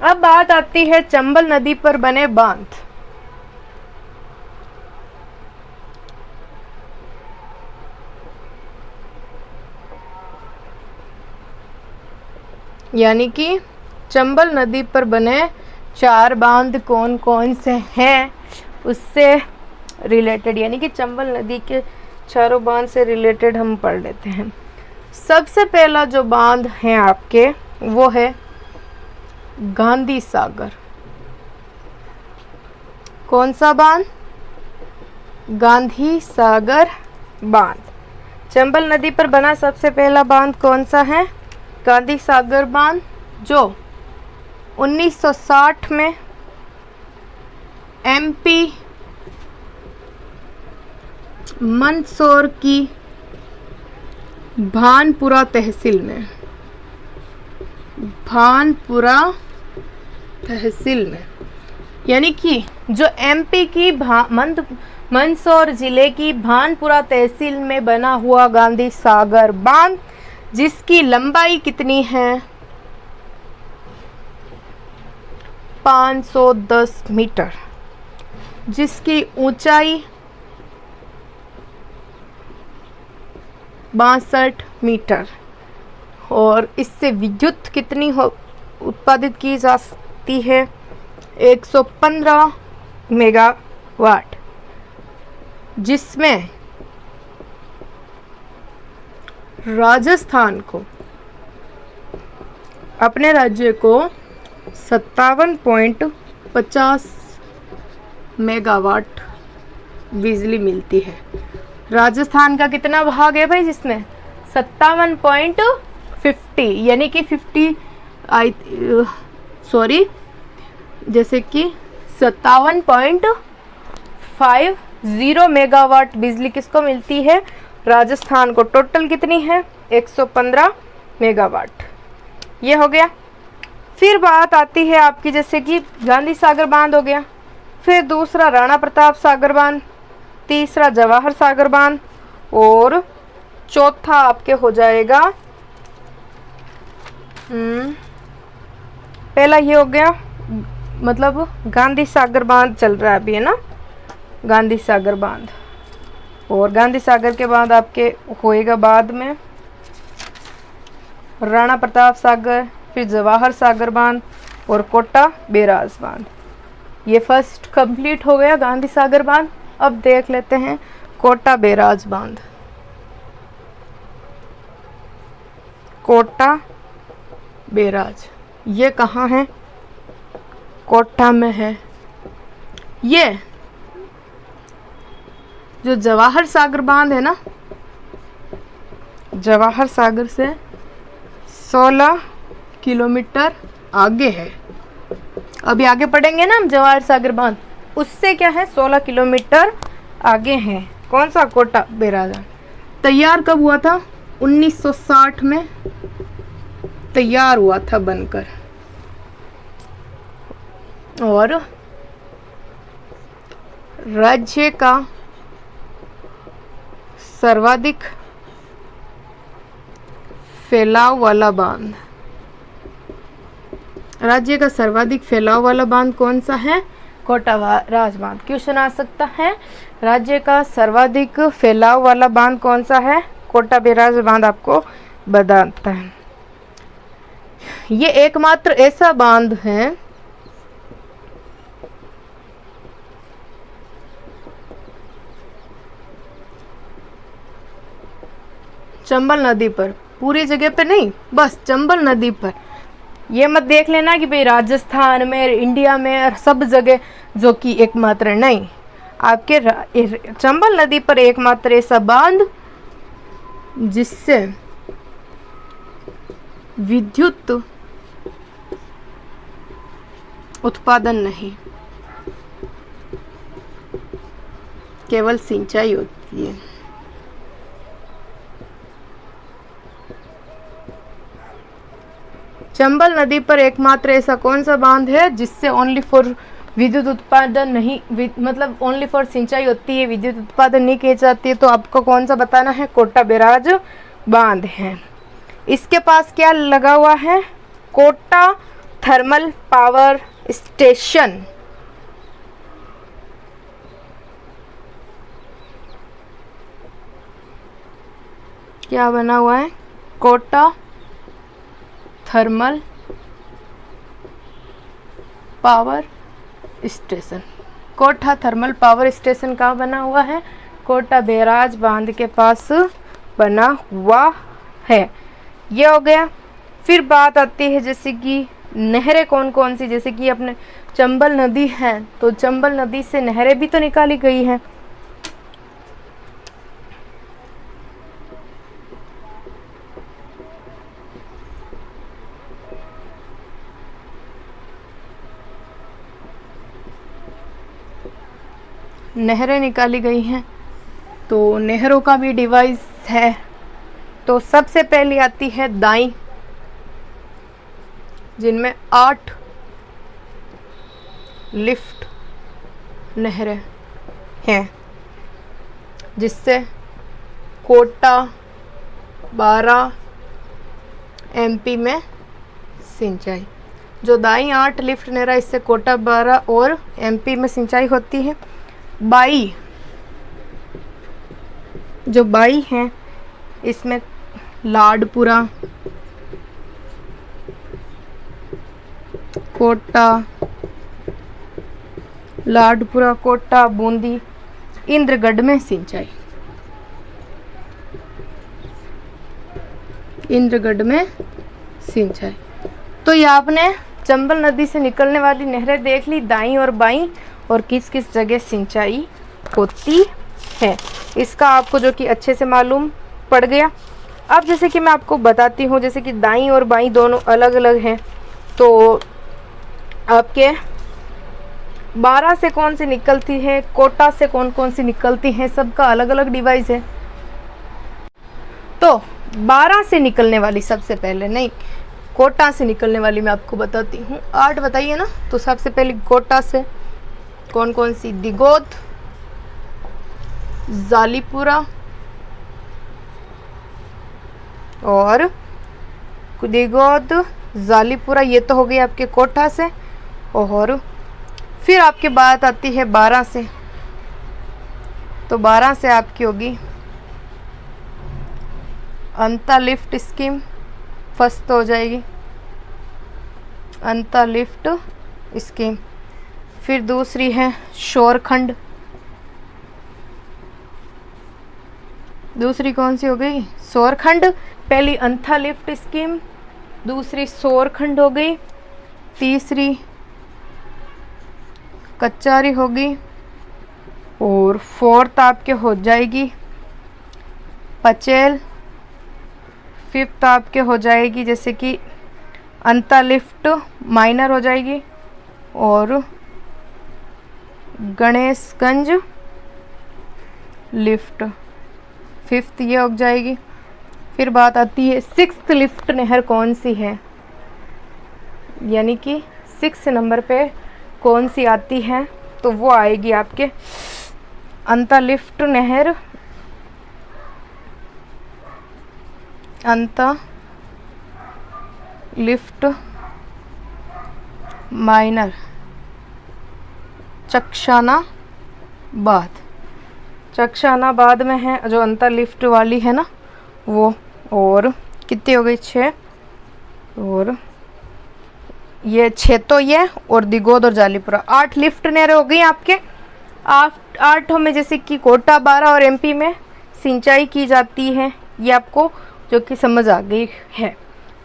अब बात आती है चंबल नदी पर बने बांध। यानी कि चंबल नदी पर बने 4 बांध कौन कौन से हैं उससे रिलेटेड, यानी कि चंबल नदी के चारों बांध से रिलेटेड हम पढ़ लेते हैं। सबसे पहला जो बांध है आपके वो है गांधी सागर। कौन सा बांध? गांधी सागर बांध। चंबल नदी पर बना सबसे पहला बांध कौन सा है? गांधी सागर बांध, जो 1960 में एमपी मंदसौर की भानपुरा तहसील में, भानपुरा तहसील में, यानी कि जो एमपी की मंदसौर जिले की भानपुरा तहसील में बना हुआ गांधी सागर बांध, जिसकी लंबाई कितनी है? 510 मीटर, जिसकी ऊंचाई 62 मीटर, और इससे विद्युत कितनी उत्पादित की जा सकती है? 115 मेगावाट, जिसमें राजस्थान को, अपने राज्य को 57.50 मेगावाट बिजली मिलती है। राजस्थान का कितना भाग है भाई जिसमें? 57.50, यानी कि 50 जैसे कि 57.50 मेगावाट बिजली किसको मिलती है? राजस्थान को। टोटल कितनी है? 115 मेगावाट। ये हो गया। फिर बात आती है आपकी, जैसे कि गांधी सागर बांध हो गया, फिर दूसरा राणा प्रताप सागर बांध, तीसरा जवाहर सागर बांध, और चौथा आपके हो जाएगा पहला ये हो गया, मतलब गांधी सागर बांध चल रहा है अभी, है ना, गांधी सागर बांध। और गांधी सागर के बाद आपके होएगा बाद में राणा प्रताप सागर, फिर जवाहर सागर बांध और कोटा बैराज बांध। ये फर्स्ट कंप्लीट हो गया गांधी सागर बांध। अब देख लेते हैं कोटा बैराज बांध। कोटा बैराज ये कहाँ है? कोटा में है। ये जो जवाहर सागर बांध है ना, जवाहर सागर से 16 किलोमीटर आगे है। अभी आगे पढ़ेंगे ना हम जवाहर सागर बांध, उससे क्या है 16 किलोमीटर आगे है। कौन सा? कोटा बैराज। तैयार कब हुआ था? 1960 में तैयार हुआ था बनकर। और राज्य का सर्वाधिक फैलाव वाला बांध, राज्य का सर्वाधिक फैलाव वाला बांध कौन सा है? कोटा बैराज बांध। क्वेश्चन आ सकता है, राज्य का सर्वाधिक फैलाव वाला बांध कौन सा है? कोटा बैराज बांध आपको बताता है। ये एकमात्र ऐसा बांध है चंबल नदी पर, पूरी जगह पे नहीं, बस चंबल नदी पर। ये मत देख लेना कि भाई राजस्थान में, इंडिया में, सब जगह जो कि एकमात्र, नहीं, आपके चंबल नदी पर एकमात्र ऐसा बांध जिससे विद्युत उत्पादन नहीं, केवल सिंचाई होती है। चंबल नदी पर एकमात्र ऐसा कौन सा बांध है जिससे ओनली फॉर विद्युत उत्पादन नहीं, मतलब ओनली फॉर सिंचाई होती है, विद्युत उत्पादन नहीं की जाती है? तो आपको कौन सा बताना है? कोटा बैराज बांध है। इसके पास क्या लगा हुआ है? Kota thermal power station. क्या बना हुआ है? Kota thermal power station. Kota thermal power station कहाँ बना हुआ है? कोटा बैराज बांध के पास बना हुआ है। ये हो गया। फिर बात आती है जैसे कि नहरें कौन कौन सी, जैसे कि अपने चंबल नदी है, तो चंबल नदी से नहरें भी तो निकाली गई हैं। नहरें निकाली गई हैं, तो नहरों का भी डिवाइस है। तो सबसे पहली आती है दाई, जिनमें 8 लिफ्ट नहरें हैं, जिससे कोटा 12 एमपी में सिंचाई। जो दाई 8 लिफ्ट नहरें, इससे कोटा 12 और एमपी में सिंचाई होती है। बाई, जो बाई हैं, इसमें लाडपुरा, कोटा, लाडपुरा, कोटा, बूंदी, इंद्रगढ़ में सिंचाई। इंद्रगढ़ में सिंचाई। तो ये आपने चंबल नदी से निकलने वाली नहरें देख ली, दाई और बाई, और किस किस जगह सिंचाई होती है, इसका आपको जो कि अच्छे से मालूम पड़ गया। अब जैसे कि मैं आपको बताती हूँ, जैसे कि दाई और बाई दोनों अलग अलग हैं, तो आपके 12 से कौन सी निकलती है, कोटा से कौन कौन सी निकलती हैं, सबका अलग अलग डिवाइस है। तो 12 से निकलने वाली, सबसे पहले नहीं, कोटा से निकलने वाली मैं आपको बताती हूँ। 8 बताइए ना, तो सबसे पहले कोटा से कौन कौन सी? दिगोद, जालीपुरा और दिगोद, जालीपुरा, ये तो हो गई आपके कोटा से। और फिर आपकी बात आती है 12 से, तो 12 से आपकी होगी अंता लिफ्ट स्कीम, फर्स्ट हो जाएगी अंता लिफ्ट स्कीम। फिर दूसरी है शोरखंड, दूसरी कौन सी हो गई? सोरखंड। पहली अंथा लिफ्ट स्कीम, दूसरी सोरखंड हो गई, तीसरी कच्चारी होगी, और फोर्थ आपके हो जाएगी पचेल। फिफ्थ आपके हो जाएगी जैसे कि अंता लिफ्ट माइनर हो जाएगी, और गणेशगंज लिफ्ट फिफ्थ ये हो जाएगी। फिर बात आती है 6th लिफ्ट नहर कौन सी है, यानी कि 6 नंबर पे कौन सी आती है, तो वो आएगी आपके अंता लिफ्ट नहर, अंता लिफ्ट माइनर चक्षानाबाद। चक्षानाबाद में है जो अंतर लिफ्ट वाली है ना वो। और कितनी हो गई? 6। और ये 6 तो ये, और दिगोद और जालीपुरा 8 लिफ्ट नहरें हो गई आपके। 8 में जैसे कि कोटा 12 और एमपी में सिंचाई की जाती है, ये आपको जो कि समझ आ गई है।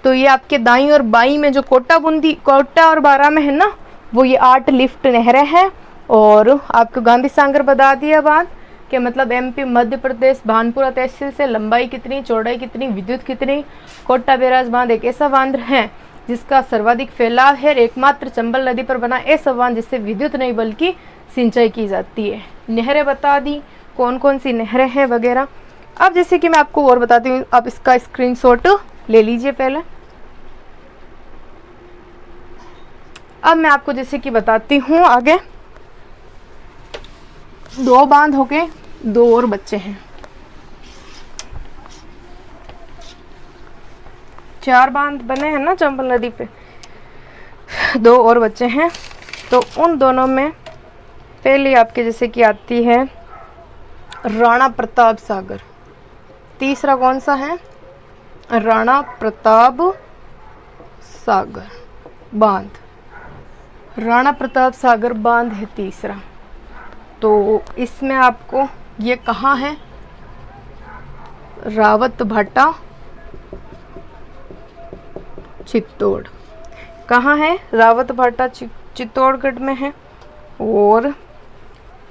तो ये आपके दाई और बाई में जो कोटा बूंदी, कोटा और 12 में है ना, वो ये 8 लिफ्ट नहरें हैं। और आपको गांधी सागर बता दिया बात कि मतलब एमपी मध्य प्रदेश भानपुरा तहसील से लंबाई कितनी, चौड़ाई कितनी, विद्युत कितनी। कोटा बैराज बांध एक ऐसा बांध है जिसका सर्वाधिक फैलाव है, एकमात्र चंबल नदी पर बना ऐसा बांध जिससे विद्युत नहीं बल्कि सिंचाई की जाती है। नहरें बता दी कौन कौन सी नहरें हैं वगैरह। अब जैसे कि मैं आपको और बताती हूँ, आप इसका स्क्रीनशॉट ले लीजिए पहले। अब मैं आपको जैसे कि बताती हूँ आगे। 2 बांध हो गए, 2 और बच्चे हैं। 4 बांध बने हैं ना चंबल नदी पे। दो और बच्चे हैं, तो उन दोनों में पहली आपके जैसे कि आती है राणा प्रताप सागर। तीसरा कौन सा है? राणा प्रताप सागर बांध। राणा प्रताप सागर बांध है तीसरा। तो इसमें आपको ये कहाँ है? रावतभाटा चित्तौड़। कहाँ है? रावतभाटा चित्तौड़गढ़ में है। और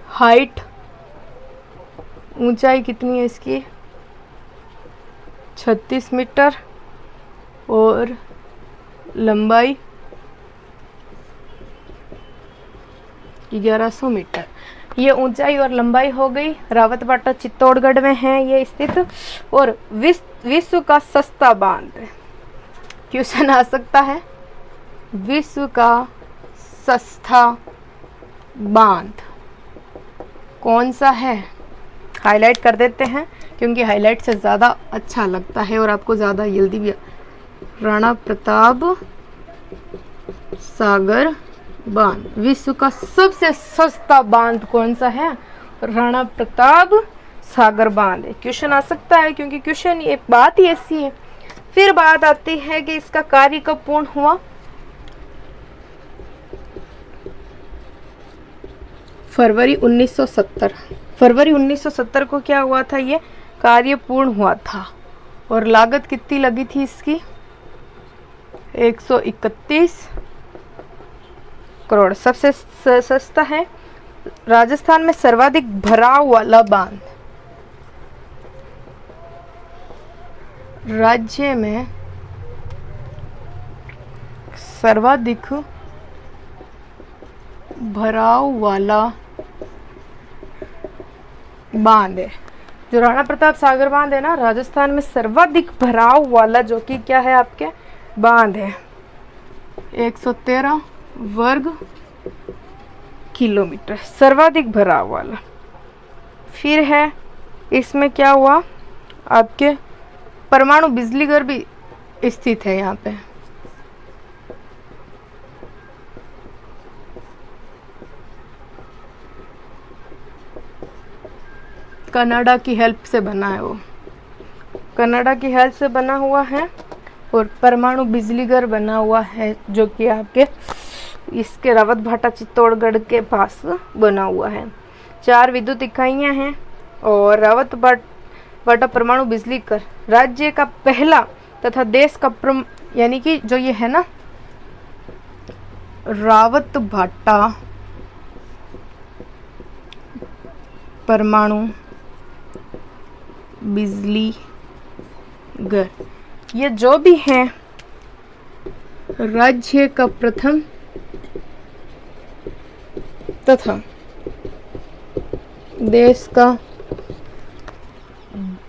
हाइट, ऊंचाई कितनी है इसकी? 36 मीटर और लंबाई 1100 मीटर। ये ऊंचाई और लंबाई हो गई। रावतभाटा चित्तौड़गढ़ में है ये स्थित। और विश्व का सस्ता बांध, क्वेश्चन आ सकता है, विश्व का सस्ता बांध कौन सा है? हाईलाइट कर देते हैं क्योंकि हाईलाइट से ज़्यादा अच्छा लगता है और आपको ज़्यादा जल्दी भी। राणा प्रताप सागर बांध, विश्व का सबसे सस्ता बांध कौन सा है? राणा प्रताप सागर बांध है। क्वेश्चन आ सकता है क्योंकि क्वेश्चन ये बात ही ऐसी है। फिर बात आती है कि इसका कार्य कब पूर्ण हुआ? फरवरी 1970। फरवरी 1970 को क्या हुआ था? ये कार्य पूर्ण हुआ था। और लागत कितनी लगी थी इसकी? 131 करोड़। सबसे सस्ता है। राजस्थान में सर्वाधिक भराव वाला बांध, राज्य में सर्वाधिक भराव वाला बांध है जो राणा प्रताप सागर बांध है ना, राजस्थान में सर्वाधिक भराव वाला जो कि क्या है आपके बांध है। 113 वर्ग किलोमीटर सर्वाधिक भराव वाला। फिर है इसमें क्या हुआ आपके परमाणु बिजली घर भी स्थित है यहाँ पे। कनाडा की हेल्प से बना है, वो कनाडा की हेल्प से बना हुआ है। और परमाणु बिजली घर बना हुआ है जो कि आपके इसके रावतभाटा चित्तौड़गढ़ के पास बना हुआ है। 4 विद्युत इकाइयां हैं। और रावतभाटा परमाणु बिजली घर राज्य का पहला तथा देश का यानी कि जो ये है ना रावतभाटा परमाणु बिजली घर, ये जो भी है राज्य का प्रथम तथा देश का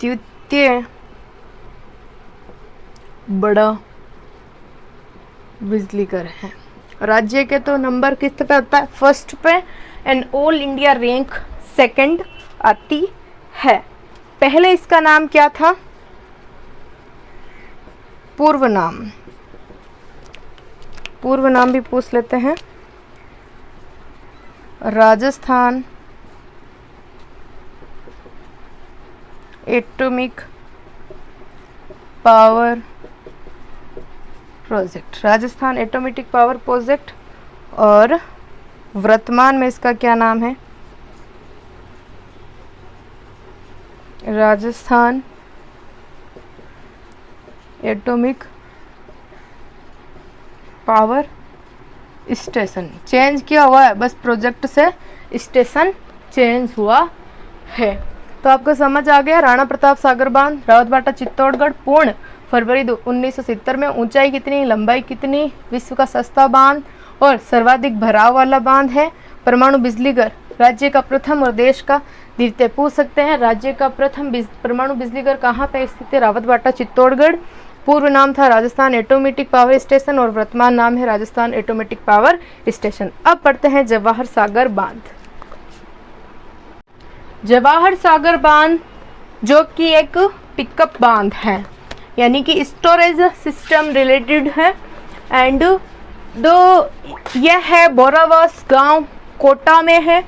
द्वितीय बड़ा बिजली घर है। राज्य के तो नंबर किस पे आता है? फर्स्ट पे। And all India rank second आती है। पहले इसका नाम क्या था? पूर्व नाम भी पूछ लेते हैं। Rajasthan atomic power project, Rajasthan atomic power project. और वर्तमान में इसका क्या नाम है? Rajasthan atomic power station. Change किया हुआ है, बस प्रोजेक्ट से स्टेशन चेंज हुआ है। तो आपको समझ आ गया। राणा प्रताप सागर बांध रावतभाटा चित्तौड़गढ़ पूर्ण फरवरी 1970 में। ऊंचाई कितनी, लंबाई कितनी, विश्व का सस्ता बांध और सर्वाधिक भराव वाला बांध है। परमाणु बिजली घर राज्य का प्रथम और देश का द्वितीय। पूछ सकते हैं राज्य का प्रथम परमाणु बिजली घर कहाँ पे स्थित है? रावतभाटा चित्तौड़गढ़। पूर्व नाम था राजस्थान एटॉमिक पावर स्टेशन और वर्तमान नाम है राजस्थान एटॉमिक पावर स्टेशन। अब पढ़ते हैं जवाहर सागर बांध। जवाहर सागर बांध जो कि एक पिकअप बांध है, यानी कि स्टोरेज सिस्टम रिलेटेड है। एंड यह है बोरावास गांव, कोटा में है।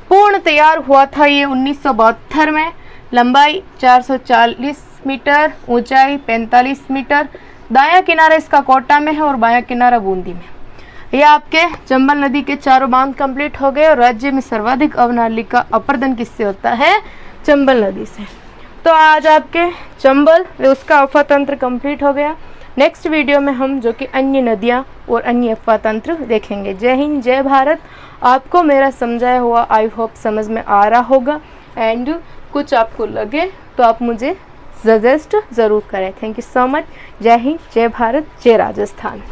पूर्ण तैयार हुआ था ये 1972 में। लंबाई 440 मीटर, ऊंचाई 45 मीटर। दायां किनारा इसका कोटा में है और बायां किनारा बूंदी में। ये आपके चंबल नदी के चारों बांध कंप्लीट हो गए और राज्य में सर्वाधिक अवनाली का अपर्दन किससे होता है? चंबल नदी से। तो आज आपके चंबल उसका अफवाह तंत्र कंप्लीट हो गया। नेक्स्ट वीडियो में हम जो कि अन्य नदियाँ और अन्य अफवाह तंत्र देखेंगे। जय हिंद, जय भारत। आपको मेरा समझाया हुआ आई होप समझ में आ रहा होगा, एंड कुछ आपको लगे तो आप मुझे सजेस्ट ज़रूर करें। Thank you so much. जय हिंद, जय भारत, जय राजस्थान।